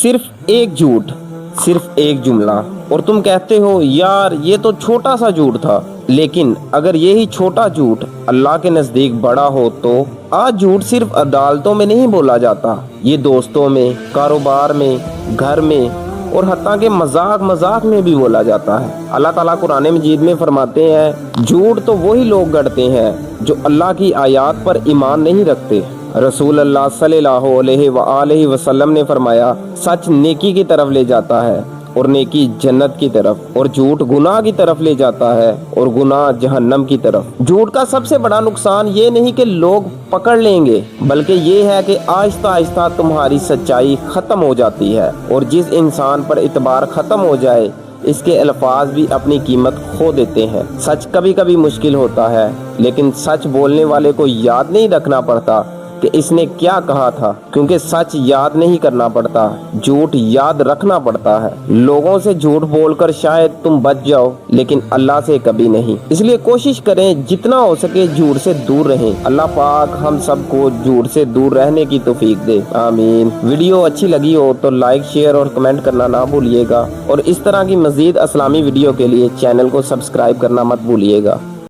صرف ایک جھوٹ، صرف ایک جملہ، اور تم کہتے ہو یار یہ تو چھوٹا سا جھوٹ تھا۔ لیکن اگر یہی چھوٹا جھوٹ اللہ کے نزدیک بڑا ہو تو آج جھوٹ صرف عدالتوں میں نہیں بولا جاتا، یہ دوستوں میں، کاروبار میں، گھر میں، اور حتیٰ کہ مذاق میں بھی بولا جاتا ہے۔ اللہ تعالیٰ قرآن مجید میں فرماتے ہیں جھوٹ تو وہی لوگ گڑھتے ہیں جو اللہ کی آیات پر ایمان نہیں رکھتے۔ رسول اللہ صلی اللہ علیہ وآلہ وسلم نے فرمایا سچ نیکی کی طرف لے جاتا ہے اور نیکی جنت کی طرف، اور جھوٹ گناہ کی طرف لے جاتا ہے اور گناہ جہنم کی طرف۔ جھوٹ کا سب سے بڑا نقصان یہ نہیں کہ لوگ پکڑ لیں گے، بلکہ یہ ہے کہ آہستہ آہستہ تمہاری سچائی ختم ہو جاتی ہے، اور جس انسان پر اعتبار ختم ہو جائے اس کے الفاظ بھی اپنی قیمت کھو دیتے ہیں۔ سچ کبھی کبھی مشکل ہوتا ہے، لیکن سچ بولنے والے کو یاد نہیں رکھنا پڑتا کہ اس نے کیا کہا تھا، کیونکہ سچ یاد نہیں کرنا پڑتا، جھوٹ یاد رکھنا پڑتا ہے۔ لوگوں سے جھوٹ بول کر شاید تم بچ جاؤ، لیکن اللہ سے کبھی نہیں۔ اس لیے کوشش کریں جتنا ہو سکے جھوٹ سے دور رہیں۔ اللہ پاک ہم سب کو جھوٹ سے دور رہنے کی توفیق دے، آمین۔ ویڈیو اچھی لگی ہو تو لائک، شیئر اور کمنٹ کرنا نہ بھولیے گا، اور اس طرح کی مزید اسلامی ویڈیو کے لیے چینل کو سبسکرائب کرنا مت بھولیے گا۔